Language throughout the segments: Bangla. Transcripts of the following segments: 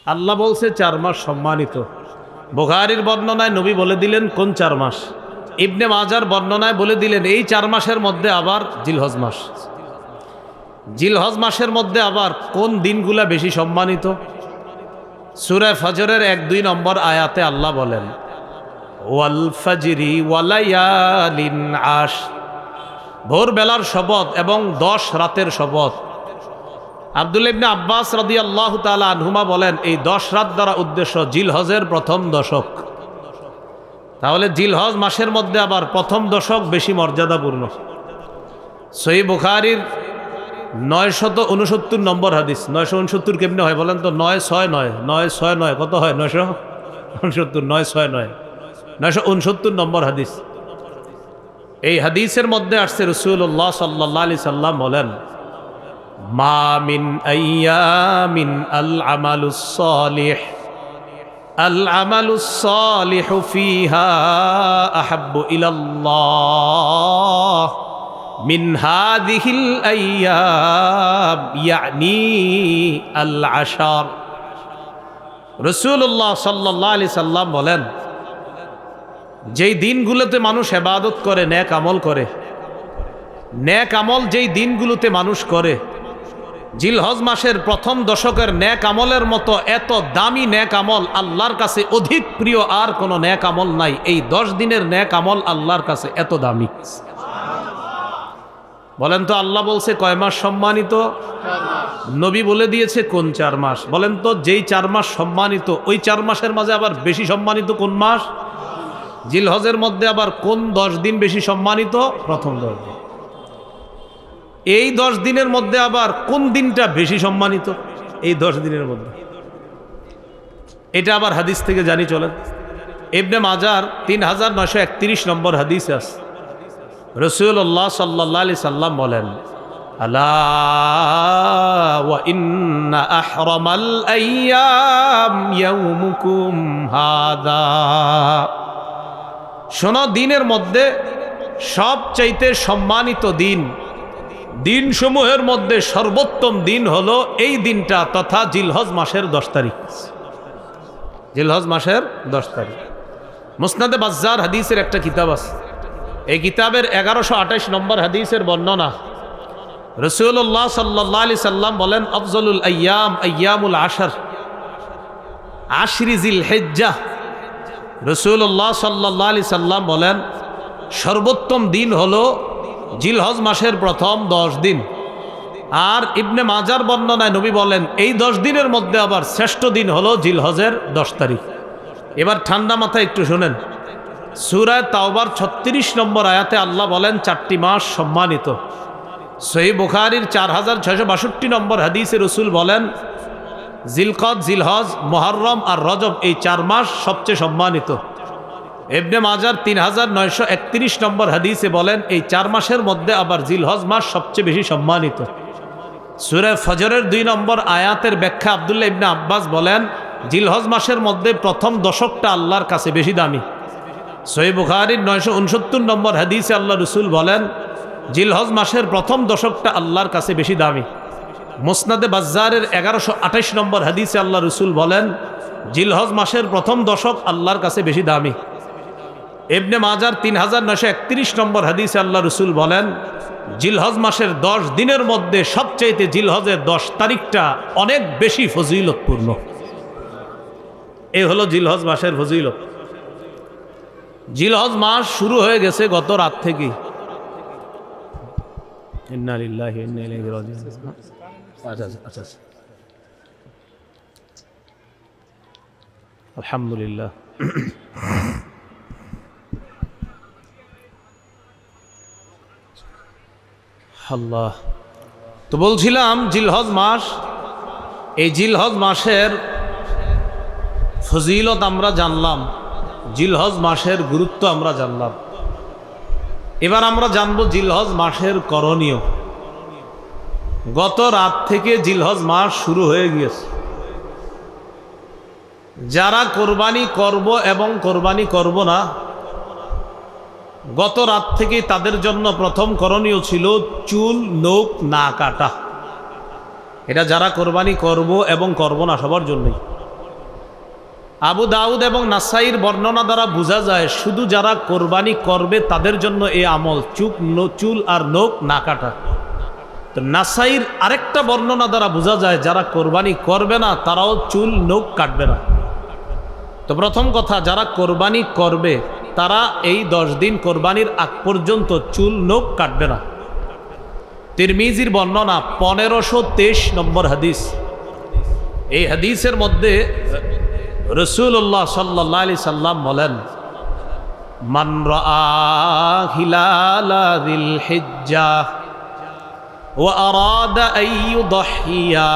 আল্লাহ বলছে 4 মাস সম্মানিত। বুখারীর বর্ণনায় নবী বলে দিলেন কোন 4 মাস। ইবনে মাজার বর্ণনায় বলে দিলেন এই 4 মাসের মধ্যে আবার জিলহজ মাস। জিলহজ মাসের মধ্যে আবার কোন দিনগুলা বেশি সম্মানিত। সূরা ফজরের 1-2 নম্বর আয়াতে আল্লাহ বলেন ওয়াল ফাজরি ওয়ালায়ালিন আশ, ভোরবেলার শপথ এবং 10 রাতের শপথ। আব্দুল্লাহ ইবনে আব্বাস রাদিয়াল্লাহু তাআলা আনহুমা বলেন এই 10 রাত দ্বারা উদ্দেশ্য জিলহজের প্রথম দশক। তাহলে জিলহজ মাসের মধ্যে আবার প্রথম দশক বেশি মর্যাদাপূর্ণ। সহিহ বুখারীর 969 নম্বর হাদিস। 969 কেমনে হয় বলেন তো? 969 কত হয়? 969 969 নম্বর হাদিস। এই হাদিসের মধ্যে আসছে রাসূলুল্লাহ সাল্লাল্লাহু আলাইহি সাল্লাম বলেন মা মিন আইয়ামিন আল আমালুস সালিহু ফিহা আহাব্বু ইলাল্লাহ মিন হাযিহিল আইয়াম ইয়ানি আল আশার। রাসূলুল্লাহ সাল্লাল্লাহু আলাইহি সাল্লাম বলেন যেই দিনগুলোতে মানুষ ইবাদত করে, নেক আমল করে, নেক আমল যেই দিনগুলোতে মানুষ করে, জিলহজ মাসের প্রথম দশকের নেক আমলের মতো এত দামি নেক আমল আল্লাহর কাছে অধিক প্রিয় আর কোনো নেক আমল নাই। এই 10 দিনের নেক আমল আল্লাহর কাছে এত দামি। বলেন তো আল্লাহ বলছে কয় মাস সম্মানিত? নবী বলে দিয়েছে কোন 4 মাস। বলেন তো যেই 4 মাস সম্মানিত ওই 4 মাসের মাঝে আবার বেশি সম্মানিত কোন মাস? জিলহজের মধ্যে আবার কোন 10 দিন বেশি সম্মানিত? প্রথম 10 দিন। এই 10 দিনের মধ্যে আবার কোন দিনটা বেশি সম্মানিত? এই 10 দিনের মধ্যে। এটা আবার হাদিস থেকে জানি চলেন। ইবনে মাজার 3931 নম্বর হাদিস আছে। রাসূলুল্লাহ সাল্লাল্লাহু আলাইহি সাল্লাম বলেন আলা ওয়া ইন্না আহরামাল আইয়াম ইয়াউমুকুম হাদা। শোনো, দিনের মধ্যে সবচাইতে সম্মানিত দিন, দিনসমূহের মধ্যে সর্বোত্তম দিন হলো এই দিনটা তথা জিলহজ মাসের 10 তারিখ। জিলহজ মাসের 10 তারিখ। মুসনাদে বাজ্জার হাদিসের একটা কিতাব আছে। এই কিতাবের 1128 নম্বর হাদিসের বর্ণনা। রাসূলুল্লাহ সাল্লাল্লাহু আলাইহি সাল্লাম বলেন আফজলুল আইয়াম আইয়ামুল আশর আশরি জিলহিজ্জাহ। রাসূলুল্লাহ সাল্লাল্লাহু আলাইহি সাল্লাম বলেন সর্বোত্তম দিন হলো জিলহজ মাসের প্রথম 10 দিন। আর ইবনে মাজার বর্ণনায় নবী বলেন এই 10 দিনের মধ্যে আবার শ্রেষ্ঠ দিন হলো জিলহজের 10 তারিখ। এবার ঠান্ডা মাথায় একটু শোনেন। সূরা তাওবার 36 নম্বর আয়াতে আল্লাহ বলেন 4টি মাস সম্মানিত। সহিহ বুখারীর 4662 নম্বর হাদিসে রাসূল বলেন জিলকদ, জিলহজ, মুহররম আর রজব এই 4 মাস সবচেয়ে সম্মানিত। ইবনে মাজার 3931 নম্বর হাদিসে বলেন এই 4 মাসের মধ্যে আবার জিলহজ মাস সবচেয়ে বেশি সম্মানিত। সূরা ফজরের 2 নম্বর আয়াতের ব্যাখ্যা আব্দুল্লাহ ইবনে আব্বাস বলেন জিলহজ মাসের মধ্যে প্রথম দশকটা আল্লাহর কাছে বেশি দামি। সহিহ বুখারীর 969 নম্বর হাদিসে আল্লাহ রাসূল বলেন জিলহজ মাসের প্রথম দশকটা আল্লাহর কাছে বেশি দামি। মুসনাদে বাজ্জারের 1128 নম্বর হাদিসে আল্লাহ রাসূল বলেন জিলহজ মাসের প্রথম দশক আল্লাহর কাছে বেশি দামি। ইবনে মাজার 3931 নম্বর হাদিসে আল্লাহ রাসূল বলেন জিলহজ মাসের 10 দিনের মধ্যে সবচাইতে জিলহজের 10 তারিখটা অনেক বেশি ফজিলতপূর্ণ। এই হলো জিলহজ মাসের ফজিলত। জিলহজ মাস শুরু হয়ে গেছে গত রাত থেকে। ইন্না লিল্লাহি ওয়া ইন্না ইলাইহি রাজিউন। আচ্ছা আলহামদুলিল্লাহ। আল্লাহ, তো বলছিলাম জিলহজ মাস, এই জিলহজ মাসের ফজিলত আমরা জানলাম, জিলহজ মাসের গুরুত্ব আমরা জানলাম। এবার আমরা জানবো জিলহজ মাসের করণীয়। গত রাত থেকে জিলহজ মাস শুরু হয়ে গিয়েছে। যারা কোরবানি করব এবং কোরবানি করব না, গত রাত থেকে তাদের জন্য প্রথম করণীয় ছিল চুল নখ না কাটা। এটা যারা কোরবানি করব এবং করব না সবার জন্যই। আবু দাউদ এবং নাসাইর বর্ণনা দ্বারা বোঝা যায় শুধু যারা কোরবানি করবে তাদের জন্য এই আমল, চুল আর নখ না কাটা। তো নাসাইর আরেকটা বর্ণনা দ্বারা বোঝা যায় যারা কোরবানি করবে না তারাও চুল নখ কাটবে না। তো প্রথম কথা, যারা কোরবানি করবে তারা এই 10 দিন কোরবানির আগ পর্যন্ত চুল নখ কাটবে না। তিরমিজির বর্ণনা 1523 নম্বর হাদিস। এই হাদিসের মধ্যে রাসূলুল্লাহ সাল্লাল্লাহু আলাইহি সাল্লাম বলেন, মান রাআ হিলালা যিল হিজ্জাহ ওয়া আরাদা আন ইউদহিয়া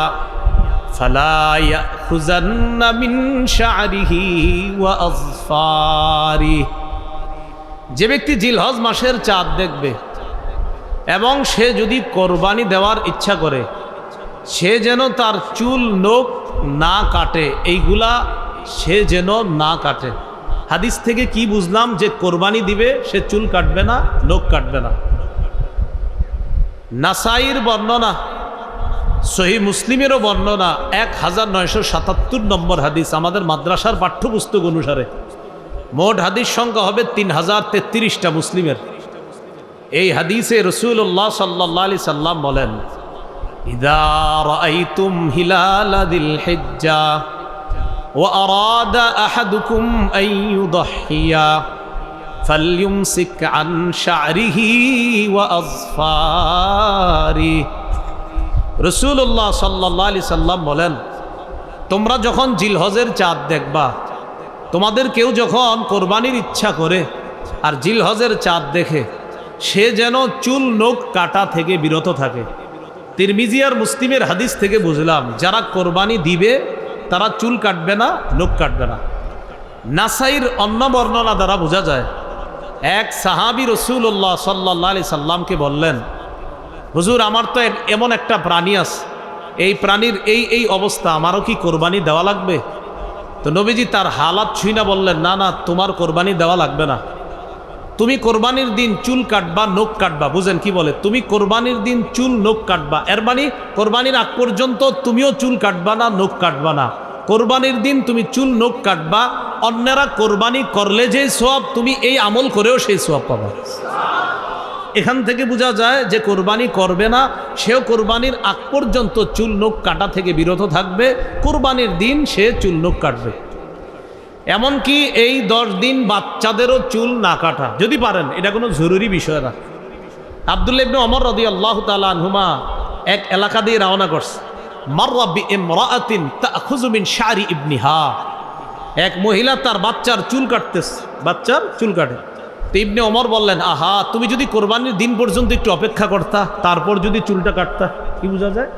ফালা ইয়াখুযান্না মিন শা'রিহি ওয়া আযফারিহি। যে ব্যক্তি জিলহজ মাসের চাঁদ দেখবে এবং সে যদি কোরবানি দেওয়ার ইচ্ছা করে, সে যেন তার চুল নখ না কাটে, এইগুলা সে যেন না কাটে। হাদিস থেকে কি বুঝলাম? যে কোরবানি দিবে সে চুল কাটবে না, নখ কাটবে না। নাসাইর বর্ণনা, সহিহ মুসলিমেরও বর্ণনা 1977 নম্বর হাদিস। আমাদের মাদ্রাসার পাঠ্যপুস্তক অনুসারে মোট হাদিস সংখ্যা হবে 3033টা মুসলিমের। এই হাদিসে রাসূলুল্লাহ সাল্লাল্লাহু আলাইহি সাল্লাম বলেন, ইযা রাআইতুম হিলালা যিল হিজ্জাহ ওয়া আরাদা আহাদুকুম আন ইউদহিয়া ফালইউমসিক আন শা'রিহি ওয়া আযফারিহি। রাসূলুল্লাহ সাল্লাল্লাহু আলাইহি সাল্লাম বলেন, তোমরা যখন জিলহজের চাঁদ দেখবা, তোমাদের কেউ যখন কোরবানির ইচ্ছা করে আর জিলহজের চাঁদ দেখে, সে যেন চুল নখ কাটা থেকে বিরত থাকে। তিরমিজি আর মুসলিমের হাদিস থেকে বুঝলাম যারা কোরবানি দিবে তারা চুল কাটবে না, নখ কাটবে না। নাসাইর অন্য বর্ণনা দ্বারা বোঝা যায়, এক সাহাবী রাসূলুল্লাহ সাল্লাল্লাহু আলাইহি সাল্লামকে বললেন, হুজুর আমার তো এমন একটা প্রাণী আছে, এই প্রাণীর এই অবস্থা, আমারও কি কোরবানি দেওয়া লাগবে? তো নবীজি তার হালাত ছুঁই না বললেন, না না, তোমার কোরবানি দেওয়া লাগবে না। তুমি কোরবানির দিন চুল কাটবা, নখ কাটবা। বুঝেন কি বলে? তুমি কোরবানির দিন চুল নখ কাটবা, এর মানে কোরবানির আগ পর্যন্ত তুমিও চুল কাটবা না, নখ কাটবা না। কোরবানির দিন তুমি চুল নখ কাটবা, অন্যরা কোরবানি করলে যে সওয়াব, তুমি এই আমল করেও সেই সওয়াব পাবা। এখান থেকে বোঝা যায় যে কোরবানি করবে না সেও কোরবানির আগ পর্যন্ত চুল নখ কাটা থেকে বিরত থাকবে, কোরবানির দিন সে চুল নখ কাটবে। এমনকি এই 10 দিন বাচ্চাদেরও চুল না কাটা যদি পারেন, এটা কোনো জরুরি বিষয় না। আব্দুল্লাহ ইবনে ওমর রাদিয়াল্লাহু তাআলা আনহুমা এক এলাকা দিয়ে রওনা করছে। মাররা বিইমরাআতিন তাখুযু মিন শা'রি ইবনিহা। এক মহিলা তার বাচ্চার চুল কাটতেছে, বাচ্চার চুল কাটে। তো ইবনে ওমর বললেন, আহা, তুমি যদি কোরবানির দিন পর্যন্ত একটু অপেক্ষা করতা, তারপর যদি চুলটা কাটতা, কি বোঝা যায়?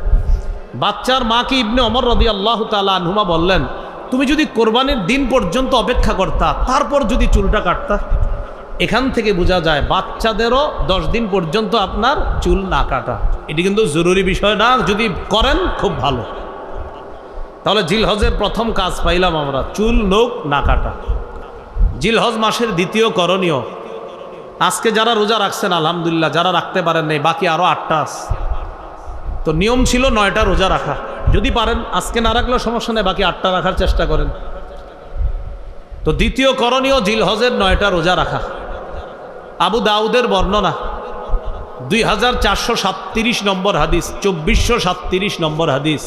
বাচ্চার মাকে ইবনে ওমর রাদিয়াল্লাহু তাআলা আনহুমা বললেন, তুমি যদি কোরবানির দিন পর্যন্ত অপেক্ষা করতা, তারপর যদি চুলটা কাটতা। এখান থেকে বোঝা যায় বাচ্চাদেরও 10 দিন পর্যন্ত আপনার চুল না কাটা। এটি কিন্তু জরুরি বিষয় না, যদি করেন খুব ভালো। তাহলে জিলহজের প্রথম কাজ পাইলাম আমরা, চুল নখ না কাটা। জিলহজ মাসের দ্বিতীয় করণীয়, আজকে যারা রোজা রাখছেন আলহামদুলিল্লাহ, যারা রাখতে পারেন নাই বাকি আরো 8টা আছে। তো নিয়ম ছিল 9টা রোজা রাখা, যদি পারেন আজকে না রাখলেও সমস্যা নেই, বাকি 8টা রাখার চেষ্টা করেন। তো দ্বিতীয় করণীয় জিলহজের 9টা রোজা রাখা। আবু দাউদের বর্ণনা 2437 নম্বর হাদিস, 2437 নম্বর হাদিস।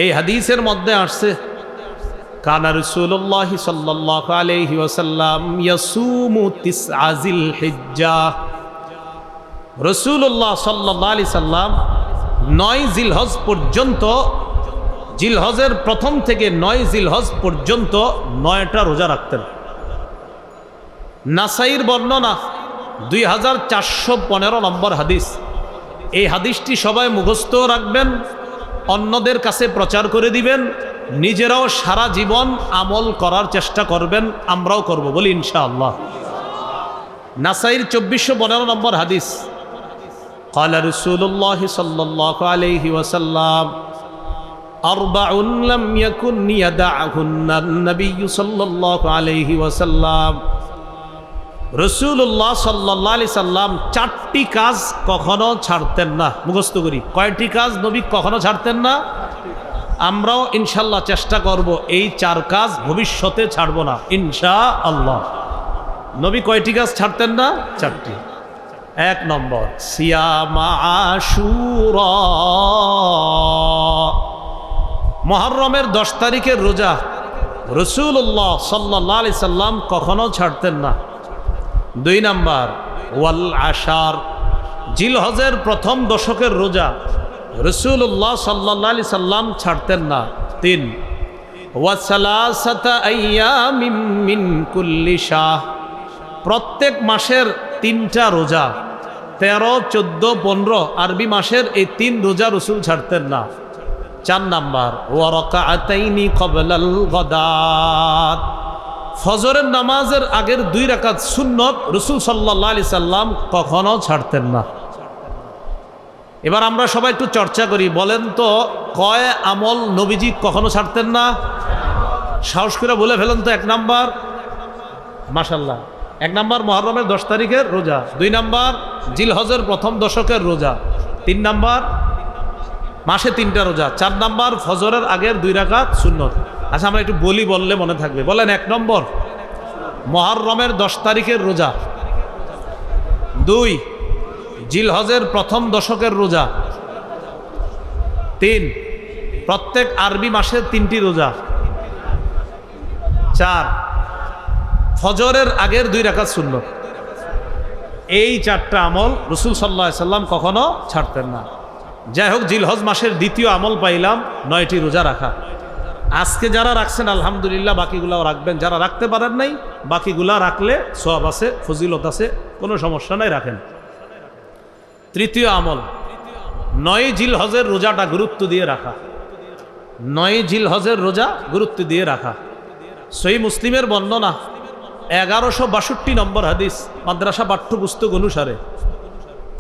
এই হাদিসের মধ্যে আসছে, কানা রাসূলুল্লাহ সাল্লাল্লাহু আলাইহি ওয়াসাল্লাম ইয়াসুমু তিসআ যিল হিজ্জাহ। রাসূলুল্লাহ সাল্লাল্লাহু আলাইহি সাল্লাম 9 জিলহজ পর্যন্ত, জিলহজের প্রথম থেকে 9 জিলহজ পর্যন্ত 9টা রোজা রাখতেন। নাসাইর বর্ণনা 2415 নম্বর হাদিস। এই হাদিসটি সবাই মুখস্থ রাখবেন, অন্যদের কাছে প্রচার করে দিবেন, নিজেরাও সারা জীবন আমল করার চেষ্টা করবেন, আমরাও করব বলি ইনশাআল্লাহ। নাসাইর 2415 নম্বর হাদিস। قال رسول الله صلى الله عليه وسلم أربع لم يكن يدعهن النبي صلى الله عليه وسلم। রাসূলুল্লাহ সাল্লাল্লাহু আলাইহি সাল্লাম 4টি কাজ কখনো ছাড়তেন না। মুখস্থ করি, কয়টি কাজ নবী কখনো ছাড়তেন না? আমরাও ইনশাল্লাহ চেষ্টা করব এই 4 কাজ ভবিষ্যতে ছাড়ব না ইনশাআল্লাহ। নবী কয়টি কাজ ছাড়তেন না? 4টি। 1 নম্বর সিয়ামা আশুরা, মুহররমের 10 তারিখের রোজা রাসূলুল্লাহ সাল্লাল্লাহু আলাইহি সাল্লাম কখনো ছাড়তেন না। 2 নম্বর ওয়াল আশার, জিলহজের প্রথম দশকের রোজা রাসূলুল্লাহ সাল্লাল্লাহু আলাইহি সাল্লাম ছাড়তেন না। 3 ওয়া সালাসাতা আইয়ামিন মিন কুল্লি শাহ, প্রত্যেক মাসের 3টা রোজা 13, 14, 15 আরবি মাসের এই 3 রোজা রাসূল ছাড়তেন না। 4 নাম্বার ওয়া রাকাআতাইনি ক্বাবলাল গাদাত, ফজরের নামাজের আগের 2 রাকাত সুন্নত রাসূল সাল্লাল্লাহু আলাইহি সাল্লাম কখনো ছাড়তেন না। এবার আমরা সবাই একটু চর্চা করি, বলেন তো কয় আমল নবীজি কখনো ছাড়তেন না? সাহস করে বলে ফেলেন তো। 1 নাম্বার মাশাআল্লাহ, 1 নাম্বার মুহররমের 10 তারিখের রোজা, 2 নাম্বার জিলহজের প্রথম দশকের রোজা, 3 নাম্বার মাসে 3টা রোজা, 4 নাম্বার ফজরের আগের 2 রাকাত সুন্নত। আচ্ছা আমরা একটু বললে মনে থাকবে। বলেন 1 নম্বর মুহররমের 10 তারিখের রোজা, 2 জিলহজের প্রথম দশকের রোজা, 3 প্রত্যেক আরবি মাসের 3টি রোজা, 4 ফজরের আগের 2 রাকাত সুন্নত। এই 4টা আমল রাসূল সাল্লাল্লাহু আলাইহি সাল্লাম কখনো ছাড়তেন না। যাই হোক, জিলহজ মাসের দ্বিতীয় আমল পাইলাম 9টি রোজা রাখা। আজকে যারা রাখছেন আলহামদুলিল্লাহ, বাকিগুলাও রাখবেন। যারা রাখতে পারেন নাই, বাকিগুলা রাখলে সওয়াব আছে, ফজিলত আছে, কোনো সমস্যা নাই, রাখেন। তৃতীয় আমল 9 জিলহজের রোজাটা গুরুত্ব দিয়ে রাখা। 9 জিলহজের রোজা গুরুত্ব দিয়ে রাখা। সহিহ মুসলিমের বর্ণনা 1162 নম্বর হাদিস, মাদ্রাসা পাঠ্যপুস্তক অনুসারে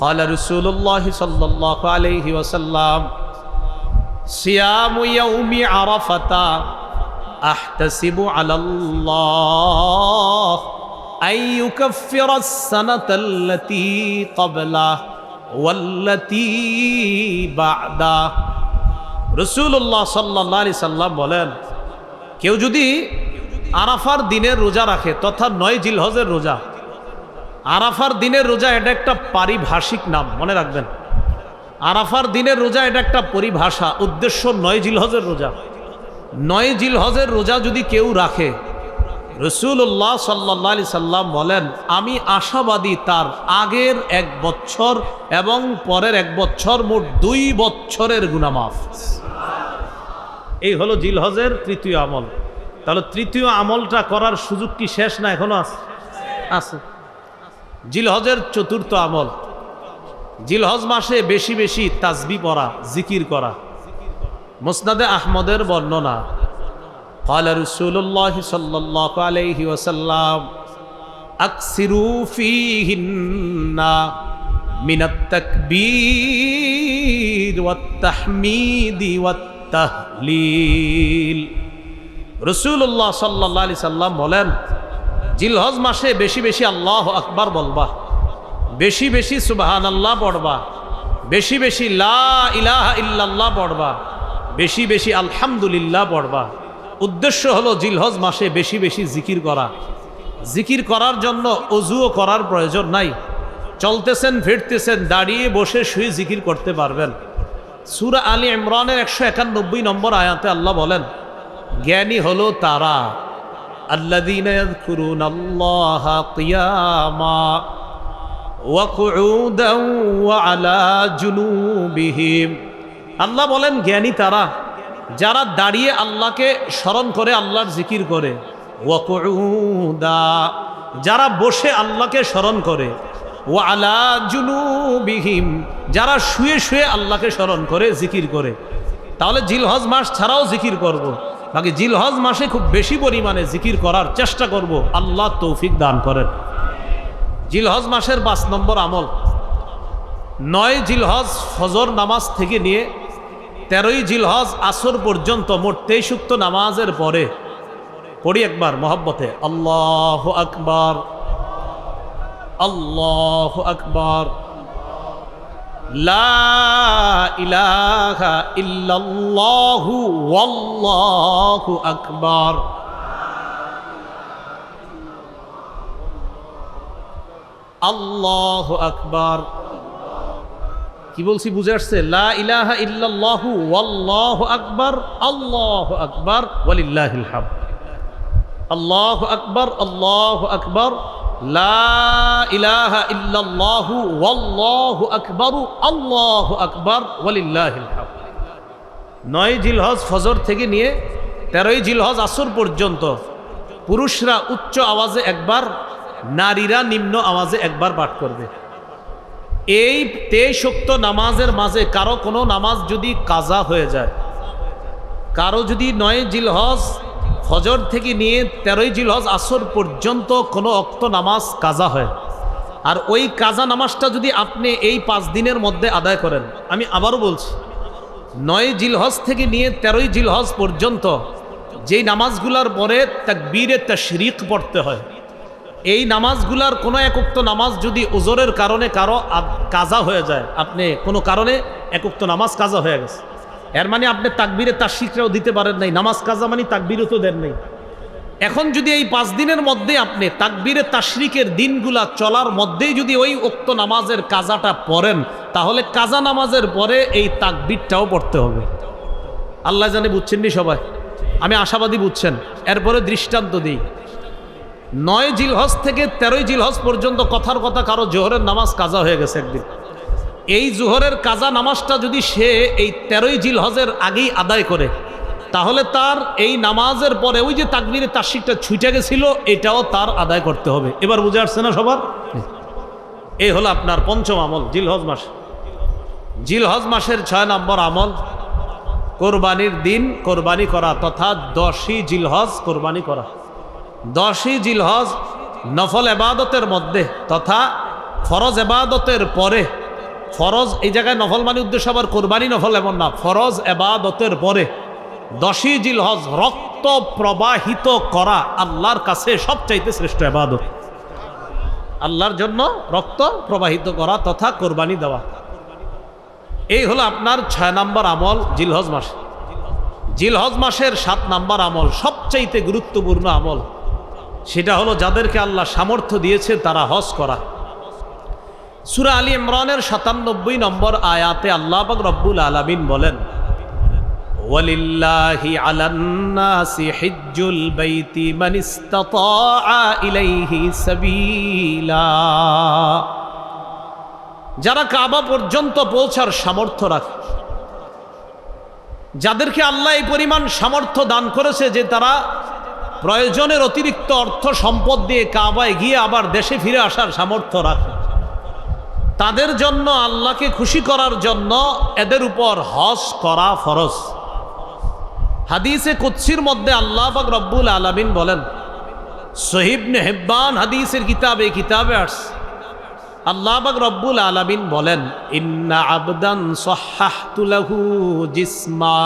قال رسول الله صلى الله عليه وسلم صيام يوم عرفة أحتسب على الله أن يكفر السنة التي قبله والتي بعده। রাসূলুল্লাহ সাল্লাল্লাহু আলাইহি সাল্লাম বলেন, কেউ যদি আরাফার দিনের রোজা রাখে, তথা 9 জিলহজের রোজা। আরাফার দিনের রোজা এটা একটা পারিভাষিক নাম, মনে রাখবেন। আরাফার দিনের রোজা এটা একটা পরিভাষা, উদ্দেশ্য 9 জিলহজের রোজা। 9 জিলহজের রোজা যদি কেউ রাখে, রাসূলুল্লাহ সাল্লাল্লাহু আলাইহি সাল্লাম বলেন, আমি আশাবাদী তার আগের 1 বছর এবং পরের 1 বছর, মোট 2 বছরের গুনাহ মাফ। এই হলো জিলহজের তৃতীয় আমল। তাহলে তৃতীয় আমলটা করার সুযোগ কি শেষ না এখনো আছে? জিলহজের চতুর্থ আমল, জিলহজ মাসে বেশি বেশি তাসবিহ পড়া, জিকির করা। মুসনাদে আহমদের বর্ণনা, قال رسول الله صلى الله عليه وسلم اكثروا فيهن من التكبير والتحميد والتهليل। রাসূলুল্লাহ সাল্লাল্লাহু আলাইহি সাল্লাম বলেন, জিলহজ মাসে বেশি বেশি আল্লাহু আকবার বলবা, বেশি বেশি সুবহানাল্লাহ পড়বা, বেশি বেশি লা ইলাহা ইল্লাল্লাহ পড়বা, বেশি বেশি আলহামদুলিল্লাহ পড়বা। উদ্দেশ্য হলো জিলহজ মাসে বেশি বেশি জিকির করা। জিকির করার জন্য অজুও করার প্রয়োজন নাই। চলতেছেন, ফিরতেছেন, দাঁড়িয়ে বসে শুয়ে জিকির করতে পারবেন। সূরা আলী ইমরানের 191 নম্বর আয়াতে আল্লাহ বলেন, জ্ঞানী হলো তারা আল্লাযীনা ইয়াযকুরুনাল্লাহা কিয়ামা ওয়া কুউদান ওয়া আলা জুনুবিহিম। আল্লাহ বলেন, জ্ঞানী তারা যারা দাঁড়িয়ে আল্লাহকে স্মরণ করে, আল্লাহর জিকির করে। ওয়া কুউদা, যারা বসে আল্লাহকে স্মরণ করে। ওয়া আলা জুনুবিহিম, যারা শুয়ে শুয়ে আল্লাহকে স্মরণ করে, জিকির করে। তাহলে জিলহজ মাস ছাড়াও জিকির করব। বাকি জিলহজ মাসে খুব বেশি পরিমাণে জিকির করার চেষ্টা করব, আল্লাহ তৌফিক দান করেন। জিলহজ মাসের 5 নম্বর আমল, 9 জিলহজ ফজর নামাজ থেকে নিয়ে 13ই জিলহজ আসর পর্যন্ত মোট 23 ওয়াক্ত নামাজের পরে পড়ি একবার মহব্বতে আল্লাহু আকবার, আল্লাহু আকবার, লা ইলাহা ইল্লাল্লাহু ওয়াল্লাহু আকবার। আল্লাহু আকবার। কি বলছি বুঝে আসছে? লা ইলাহা ইল্লাল্লাহু ওয়াল্লাহু আকবার, আল্লাহু আকবার ওয়ালিল্লাহিল হামদ। আল্লাহু আকবার, আল্লাহু আকবার, লা ইলাহা ইল্লাল্লাহু ওয়াল্লাহু আকবার, আল্লাহু আকবার ওয়ালিল্লাহিল হামদ। 9 জিলহজ ফজর থেকে নিয়ে 13 জিলহজ আসর পর্যন্ত পুরুষরা উচ্চ আওয়াজে একবার, নারীরা নিম্ন আওয়াজে একবার পাঠ করবে। এই 23 ওয়াক্ত নামাজের মাঝে কারো কোনো নামাজ যদি কাজা হয়ে যায়, কারো যদি 9 জিলহজ ফজর থেকে নিয়ে 13 জিলহজ আসর পর্যন্ত কোনো ওয়াক্ত নামাজ কাজা হয়, আর ওই কাজা নামাজটা যদি আপনি এই 5 দিনের মধ্যে আদায় করেন, আমি আবারও বলছি 9 জিলহজ থেকে নিয়ে 13 জিলহজ পর্যন্ত যেই নামাজগুলার পরে তাকবীরে তাশরিক পড়তে হয়, এই নামাজগুলার কোনো এক ওয়াক্ত নামাজ যদি ওজরের কারণে কারো কাজা হয়ে যায়, আপনি কোনো কারণে এক ওয়াক্ত নামাজ কাজা হয়ে গেছে, এর মানে আপনি তাকবীরে তাশরিকটাও দিতে পারেন নাই, নামাজ কাজা মানে তাকবীরও তো দেন নাই। এখন যদি এই 5 দিনের মধ্যে আপনি তাকবীরে তাশরিকের দিনগুলা চলার মধ্যেই যদি ওই ওয়াক্ত নামাজের কাজাটা পড়েন, তাহলে কাজা নামাজের পরে এই তাকবীরটাও পড়তে হবে। আল্লাহ জানে বুঝছেন নি সবাই? আমি আশাবাদী বুঝছেন। এরপরে দৃষ্টান্ত দিই, 9 জিলহজ থেকে 13 জিলহজ পর্যন্ত কথার কথা কারো জোহরের নামাজ কাজা হয়ে গেছে একদিন, এই জোহরের কাজা নামাজটা যদি সে এই 13 জিলহজের আগেই আদায় করে, তাহলে তার এই নামাজের পরে ওই যে তাকবীরে তাশরিকটা ছুটে গেছিল, এটাও তার আদায় করতে হবে। এবার বুঝে আসছে না সবার? এই হলো আপনার পঞ্চম আমল জিলহজ মাস। জিলহজ মাসের 6 নম্বর আমল কোরবানির দিন কোরবানি করা, তথা 10ই জিলহজ কোরবানি করা। 10ই জিলহজ নফল এবাদতের মধ্যে তথা ফরজ এবাদতের পরে, ফরজ এই জায়গায় নফল মানে উদ্দেশ্য আবার কোরবানি নফল এমন না, ফরজ এবাদতের পরে 10ই জিলহজ রক্ত প্রবাহিত করা আল্লাহর কাছে সবচাইতে শ্রেষ্ঠ এবাদত। আল্লাহর জন্য রক্ত প্রবাহিত করা তথা কোরবানি দেওয়া, এই হলো আপনার 6 নম্বর আমল জিলহজ মাস। জিলহজ মাসের 7 নম্বর আমল সবচাইতে গুরুত্বপূর্ণ আমল, সেটা হলো যাদেরকে আল্লাহ সামর্থ্য দিয়েছে তারা হজ করা। সূরা আলী ইমরানের 97 নম্বর আয়াতে আল্লাহ পাক রব্বুল আলামিন বলেন, ওয়ালিল্লাহি আলান নাসি হিজ্জুল বাইতি মান ইসতাতাআ ইলাইহি সাবিলা। যারা কাবা পর্যন্ত পৌঁছার সামর্থ্য রাখে, যাদেরকে আল্লাহ এই পরিমাণ সামর্থ্য দান করেছে যে তারা প্রয়োজনের অতিরিক্ত অর্থ সম্পদ দিয়ে কাবায় গিয়ে আবার দেশে ফিরে আসার সামর্থ্য রাখে, তাদের জন্য আল্লাহকে খুশি করার জন্য এদের উপর হজ করা ফরজ। হাদিসে কুদসির মধ্যে আল্লাহ পাক রব্বুল আলামিন বলেন, সহিহ ইবনে হিব্বান হাদিসের কিতাবে আসছে, আল্লাহ পাক রব্বুল আলামিন বলেন, ইন্না আবদান সাহহাহতু লাহু জিসমা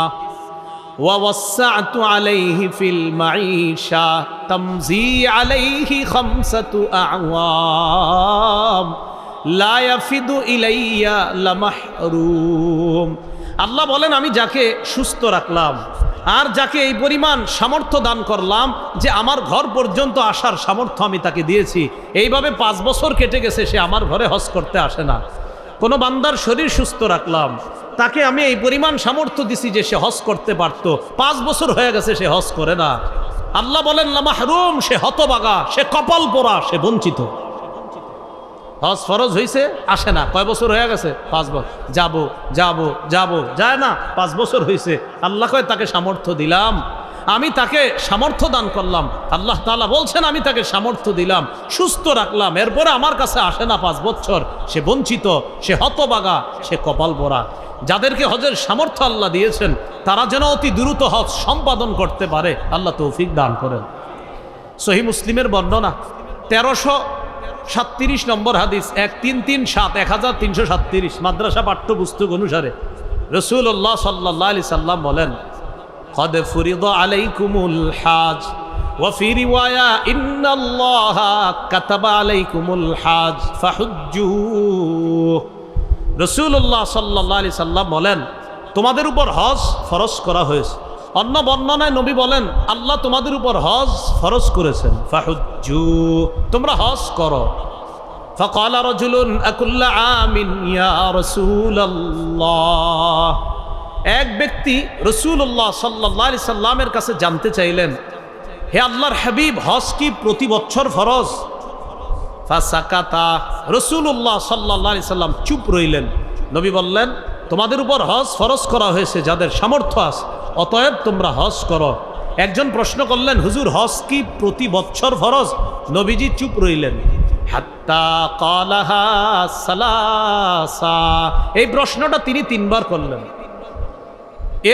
ওয়া ওয়াসসা'তু আলাইহি ফিল মাঈশা তামজি আলাইহি খামসাতু আ'ওয়াম লা ইয়াফিদু ইলাইয়া লামাহরুম। আল্লাহ বলেন, আমি যাকে সুস্থ রাখলাম আর যাকে এই পরিমাণ সামর্থ্য দান করলাম যে আমার ঘর পর্যন্ত আসার সামর্থ্য আমি তাকে দিয়েছি, এইভাবে 5 বছর কেটে গেছে সে আমার ঘরে হজ করতে আসে না। কোনো বান্দার শরীর সুস্থ রাখলাম, তাকে আমি এই পরিমাণ সামর্থ্য দিছি যে সে হজ করতে পারতো, 5 বছর হয়ে গেছে সে হজ করে না। আল্লাহ বলেন লামাহরুম, সে হতবাগা, সে কপাল পোড়া, সে বঞ্চিত। হজ ফরজ হয়েছে, আসে না, কয় বছর হয়ে গেছে? 5 বছর। যাবো যায় না, 5 বছর হয়েছে। আল্লাহ কয় তাকে সামর্থ্য দিলাম, আমি তাকে সামর্থ্য দান করলাম। আল্লাহ তাআলা বলছেন আমি তাকে সামর্থ্য দিলাম, সুস্থ রাখলাম, এরপরে আমার কাছে আসে না 5 বছর, সে বঞ্চিত, সে হতবাগা, সে কপাল পোড়া। যাদেরকে হজের সামর্থ্য আল্লাহ দিয়েছেন তারা যেন অতি দ্রুত হজ সম্পাদন করতে পারে, আল্লাহ তৌফিক দান করেন। সহিহ মুসলিমের বর্ণনা 1337 নম্বর হাদিস, 1337 মাদ্রাসা পাঠ্যপুস্তক অনুসারে রাসূলুল্লাহ সাল্লাল্লাহু আলাইহি সাল্লাম বলেন, قد فرض عليكم الحاج وفي رواية إن الله كتب عليكم الحاج فحجوه রাসূলুল্লাহ সাল্লাল্লাহু আলাইহি সাল্লাম বলেন, তোমাদের উপর হজ ফরজ করা হয়েছে। অন্য বর্ণনায় নবী বলেন, আল্লাহ তোমাদের উপর হজ ফরজ করেছেন। ফাহুজ্জু, তোমরা হজ করো। ফাকালা রাজুলুন আকুল্লা আমিন ইয়া রাসূলুল্লাহ, এক ব্যক্তি রাসূলুল্লাহ সাল্লাল্লাহু আলাইহি সাল্লামের কাছে জানতে চাইলেন, হে আল্লাহর হাবিব, হজ কি প্রতি বছর ফরজ? ফাসাকাতা, রাসূলুল্লাহ সাল্লাল্লাহু আলাইহি সাল্লাম চুপ রইলেন। নবী বললেন, তোমাদের উপর হজ ফরজ করা হয়েছে যাদের সামর্থ্য আছে, অতএব তোমরা হজ করো। একজন প্রশ্ন করলেন, হুজুর হজ কি প্রতি বছর ফরজ? নবীজি চুপ রইলেন। হাত্তা ক্বালাহা সালাসা, এই প্রশ্নটা তিনি 3 বার করলেন।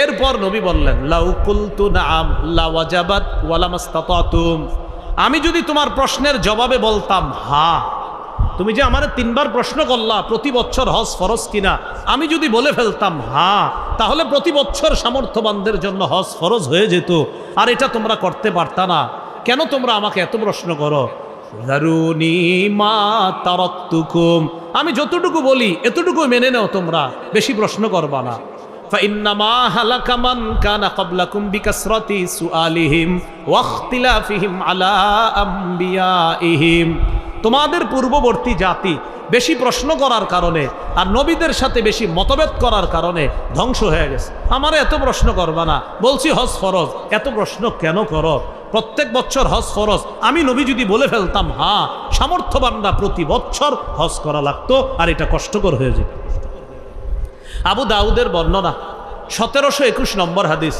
এরপর নবী বললেন, লাউ কুলতু নাআম লাওয়াজাবাত ওয়ালামাস্তাতাতুম, আমি যদি তোমার প্রশ্নের জবাবে বলতাম হ্যাঁ, তুমি যে আমারে 3 বার প্রশ্ন করলা প্রতি বছর হজ ফরজ কিনা, আমি যদি বলে ফেলতাম হ্যাঁ, তাহলে প্রতি বছর সামর্থ্যবানদের জন্য হজ ফরজ হয়ে যেত, আর এটা তোমরা করতে পারতা না। কেন তোমরা আমাকে এত প্রশ্ন করো? যারুনি মা তারাকতুকুম, আমি যতটুকু বলি এতটুকু মেনে নাও, তোমরা বেশি প্রশ্ন করবা না। فإنما هلك من كان قبلكم بكثرة سؤالهم واختلافهم على أنبيائهم, তোমাদের পূর্ববর্তী জাতি বেশি প্রশ্ন করার কারণে আর নবীদের সাথে বেশি মতভেদ করার কারণে ধ্বংস হয়ে গেছে। আমার এত প্রশ্ন করবা না, বলছি হজ ফরজ, এত প্রশ্ন কেন করো? প্রত্যেক বছর হজ ফরজ, আমি নবী যদি বলে ফেলতাম হ্যাঁ, সামর্থ্যবানরা প্রতি বছর হজ করা লাগতো, আর এটা কষ্টকর হয়ে যেত। আবু দাউদের বর্ণনা 1721 নম্বর হাদিস,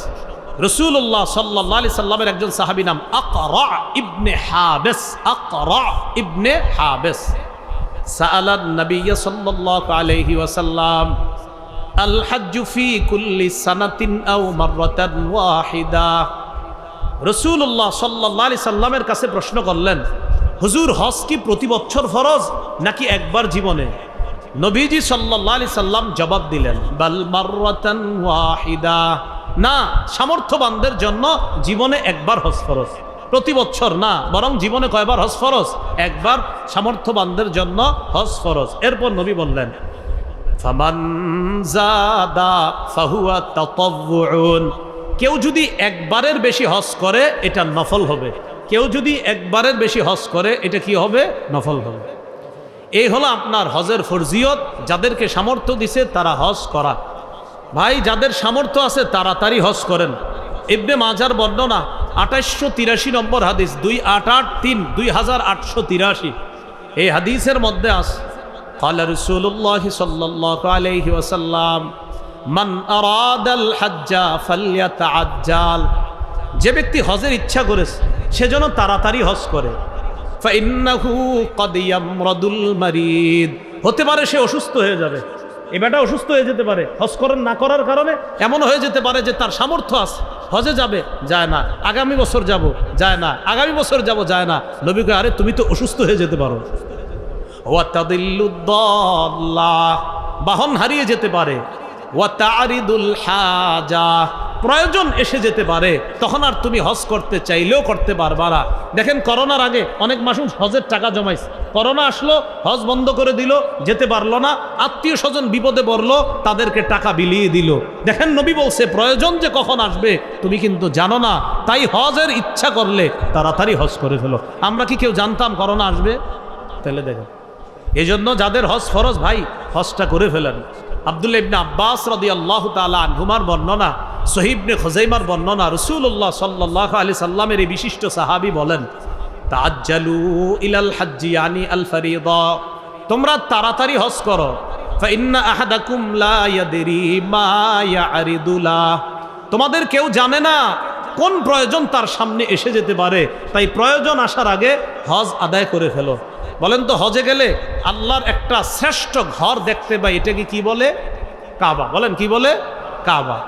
রাসূলুল্লাহ সাল্লাল্লাহু আলাইহি সাল্লামের একজন সাহাবী নাম আকরা ইবনে হাবিস, আকরা ইবনে হাবিস সাআলান নবী সাল্লাল্লাহু আলাইহি ওয়াসাল্লাম আল হজ্জু ফি কুল্লি সানাতিন আও মাররাতান ওয়াহিদা, রাসূলুল্লাহ সাল্লাল্লাহু আলাইহি সাল্লামের কাছে প্রশ্ন করলেন, হুজুর হজ কি প্রতি বছর ফরজ নাকি একবার জীবনে? নবীজি সাল্লাল্লাহু আলাইহি সাল্লাম জবাব দিলেন, বাল মাররাতান ওয়াহিদা, না, সামর্থ্যবানদের জন্য জীবনে একবার হজ ফরজ, প্রতি বছর না, বরং জীবনে কয়বার হজ ফরজ? একবার, সামর্থ্যবানদের জন্য হজ ফরজ। এরপর নবী বললেন, ফামান যাদা ফাহুয়া তাতাওউন, কেউ যদি একবারের বেশি হজ করে এটা নফল হবে, কেউ যদি একবারের বেশি হজ করে এটা কি হবে? নফল হবে। এই হলো আপনার হজের ফরজিয়ত। যাদেরকে সামর্থ্য দিছে তারা হজ করা। ভাই, যাদের সামর্থ্য আছে তাড়াতাড়ি হজ করেন। ইবনে মাজার বর্ণনা 2883 নম্বর হাদিস, 2883, এই হাদিসের মধ্যে আছে, ক্বালা রাসূলুল্লাহ সাল্লাল্লাহু আলাইহি ওয়াসাল্লাম মান আরাদাল হজ্জা ফালইয়াতাআজ্জাল, যে ব্যক্তি হজের ইচ্ছা করেছে সে যেন তাড়াতাড়ি হজ করে। ফাইন্নাহু ক্বাদ ইয়ামরাদুল মারিদ, হতে পারে সে অসুস্থ হয়ে যাবে, এ বেটা অসুস্থ হয়ে যেতে পারে হজ করেন না করার কারণে। এমন হয়ে যেতে পারে যে তার সামর্থ্য আছে, হজে যাবে, যায় না, আগামী বছর যাব, যায় না, আগামী বছর যাব, যায় না। নবী কয়, আরে তুমি তো অসুস্থ হয়ে যেতে পারো। ওয়া তাদিল্লুদ দাল্লা, বাহন হারিয়ে যেতে পারে। ওয়া তারিদুল হাজা, প্রয়োজন এসে যেতে পারে, তখন আর তুমি হজ করতে চাইলেও করতে পারবা না। দেখেন, করোনার আগে অনেক মানুষ হজের টাকা জমাইছে, করোনা আসলো, হজ বন্ধ করে দিল, যেতে পারলো না, আত্মীয় স্বজন বিপদে পড়লো, তাদেরকে টাকা বিলিয়ে দিল। দেখেন, নবী বলছে প্রয়োজন যে কখন আসবে তুমি কিন্তু জানো না, তাই হজের ইচ্ছা করলে তাড়াতাড়ি হজ করে ফেলো। আমরা কি কেউ জানতাম করোনা আসবে? তাহলে দেখেন, এই জন্য যাদের হজ ফরজ, ভাই হজটা করে ফেলেন। আব্দুল্লাহ ইবনে আব্বাস রাদিয়াল্লাহু তাআলা আনহুমার বর্ণনা, সহিহ ইবনে খুজাইমার বর্ণনা, রাসূলুল্লাহ সাল্লাল্লাহু আলাইহি সাল্লামের এই বিশিষ্ট সাহাবী বলেন, তাআজ্জালু ইলাল হজ্জি ইয়ানি আল ফরিদা, তোমরা তাড়াতাড়ি হজ করো। ফাইন্না আহাদাকুম লা ইয়াদরি মা ইয়ারিদু লা, তোমাদের কেউ জানে না কোন প্রয়োজন তার সামনে এসে যেতে পারে, তাই প্রয়োজন আসার আগে হজ আদায় করে ফেলো। বলেন তো, হজে গেলে আল্লাহর একটা শ্রেষ্ঠ ঘর দেখতে পাই, এটাকে কি বলে? কাবা। বলেন কি বলে? কাবা।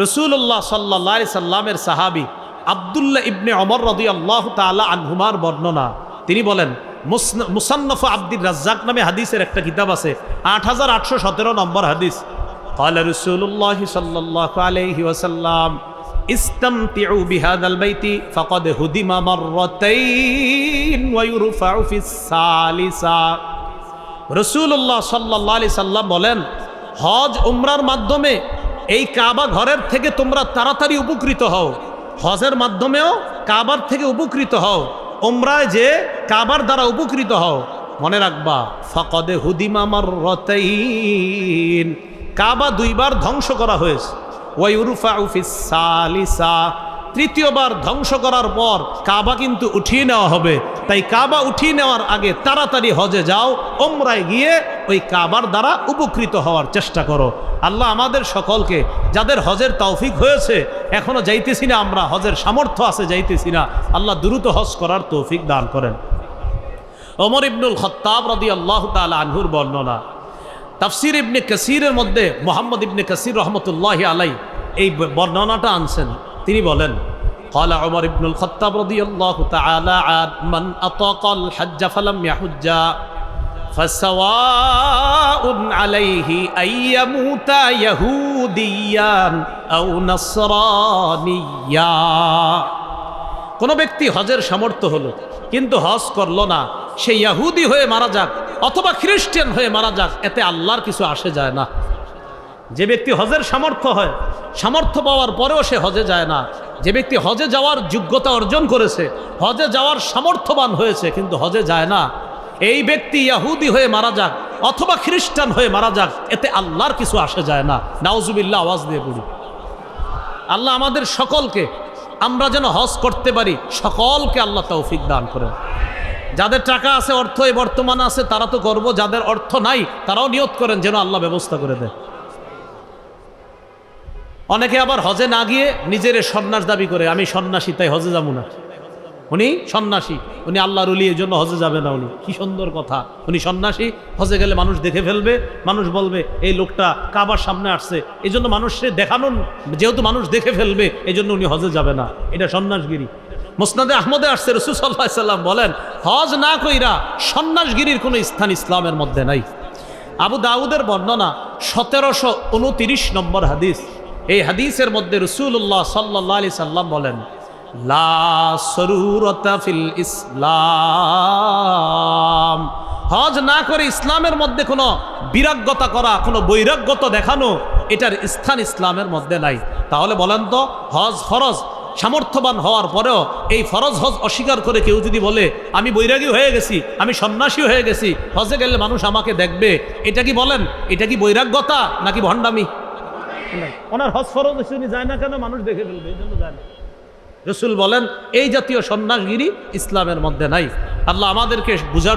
রাসূলুল্লাহ সাল্লাল্লাহু আলাইহি সাল্লামের সাহাবী আব্দুল্লাহ ইবনে ওমর রাদিয়াল্লাহু তাআলা আনহুমার বর্ণনা, তিনি বলেন, মুসান্নাফ আব্দুর রাজ্জাক নামে হাদিসের একটা কিতাব আছে, 8817 নম্বর হাদিস, ক্বালা রাসূলুল্লাহ সাল্লাল্লাহু আলাইহি ওয়াসাল্লাম ইসতামতিউ বিহাদাল বাইতি ফাকাদ হুদিমা মাররাতাইন ওয়া ইউরফাউ ফিস সালিসা, রাসূলুল্লাহ সাল্লাল্লাহু আলাইহি সাল্লাম বলেন, হজ উমরার মাধ্যমে এই কাবা ঘরের থেকে তোমরা তাড়াতাড়ি উপকৃত হও, হজের মাধ্যমেও কাবার থেকে উপকৃত হও, উমরায় যে কাবার দ্বারা উপকৃত হও। মনে রাখবা, ফাকাদে হুদিমা মাররাতাইন, কাবা দুইবার ধ্বংস করা হয়েছে। ওয়ায়ুরফাউ ফিস সালিসা, তৃতীয়বার ধ্বংস করার পর কাবা কিন্তু উঠিয়ে নেওয়া হবে। তাই কাবা উঠিয়ে নেওয়ার আগে তাড়াতাড়ি হজে যাও, উমরায় গিয়ে ওই কাবার দ্বারা উপকৃত হওয়ার চেষ্টা করো। আল্লাহ আমাদের সকলকে, যাদের হজের তৌফিক হয়েছে এখনো যাইতেছি না, আমরা হজের সামর্থ্য আছে যাইতেছি না, আল্লাহ দ্রুত হজ করার তৌফিক দান করেন। ওমর ইবনুল খাত্তাব রাদিয়াল্লাহু তাআলা আনহুর বর্ণনা, তাফসির ইবনে কাসিরের মধ্যে মুহাম্মদ ইবনে কাসির রহমতুল্লাহি আলাইহি এই বর্ণনাটা আনছেন। তিনি বলেন, قال عمر بن الخطاب رضي الله تعالى عنه من أطاق الحج فلم يحج فسواء عليه أن يموت يهوديا أو نصرانيا। কোন ব্যক্তি হজের সামর্থ্য হলো কিন্তু হজ করলো না, সে ইহুদি হয়ে মারা যাক অথবা খ্রিস্টান হয়ে মারা যাক, এতে আল্লাহর কিছু আসে যায় না। যে ব্যক্তি হজের সামর্থ্য হয়, সামর্থ্য পাওয়ার পরেও সে হজে যায় না, যে ব্যক্তি হজে যাওয়ার যোগ্যতা অর্জন করেছে, হজে যাওয়ার সামর্থ্যবান হয়েছে কিন্তু হজে যায় না, এই ব্যক্তি ইহুদি হয়ে মারা যাক অথবা খ্রিস্টান হয়ে মারা যাক, এতে আল্লাহর কিছু আসে যায় না। নাউজুবিল্লাহ, আওয়াজ দিয়ে পড়ি। আল্লাহ আমাদের সকলকে, আমরা যেন হজ করতে পারি, সকলকে আল্লাহ তৌফিক দান করেন। যাদের টাকা আছে, অর্থ এই বর্তমানে আছে, তারা তো করবো, যাদের অর্থ নাই তারাও নিয়ত করেন যেন আল্লাহ ব্যবস্থা করে দেয়। অনেকে আবার হজে না গিয়ে নিজের সন্ন্যাস দাবি করে, আমি সন্ন্যাসী তাই হজে যাবো না। উনি সন্ন্যাসী, উনি আল্লাহর ওলি, এই জন্য হজে যাবে না। উনি কি সুন্দর কথা, উনি সন্ন্যাসী, হজে গেলে মানুষ দেখে ফেলবে, মানুষ বলবে এই লোকটা কাবার সামনে আসছে, এই জন্য মানুষকে দেখানো, যেহেতু মানুষ দেখে ফেলবে এই জন্য উনি হজে যাবে না, এটা সন্ন্যাসগিরি। মুসনাদে আহমদে আসছে, রাসূল সাল্লাল্লাহু আলাইহি সাল্লাম বলেন, হজ না কইরা সন্ন্যাসগিরির কোনো স্থান ইসলামের মধ্যে নাই। আবু দাউদের বর্ণনা 1729 নম্বর হাদিস। এই হাদিসের মধ্যে রাসূলুল্লাহ সাল্লাল্লাহু আলাইহি সাল্লাম বলেন, লা সরুরতা ফিল ইসলাম, হজ না করে ইসলামের মধ্যে কোনো বিরাগ্যতা করা, কোনো বৈরাগ্যতা দেখানো, এটার স্থান ইসলামের মধ্যে নাই। তাহলে বলেন তো, হজ ফরজ, সামর্থ্যবান হওয়ার পরেও এই ফরজ হজ অস্বীকার করে কেউ যদি বলে আমি বৈরাগী হয়ে গেছি, আমি সন্ন্যাসী হয়ে গেছি, হজে গেলে মানুষ আমাকে দেখবে, এটা কি বলেন, এটা কি বৈরাগ্যতা নাকি ভণ্ডামি? ওনার হজ ফরজ শুনি যায় না কেন? মানুষ দেখে ফেলবে, এই জন্য যায় না। রাসূল বলেন এই জাতীয় সন্ন্যাসগিরি ইসলামের মধ্যে নাই। আল্লাহ আমাদেরকে বুঝার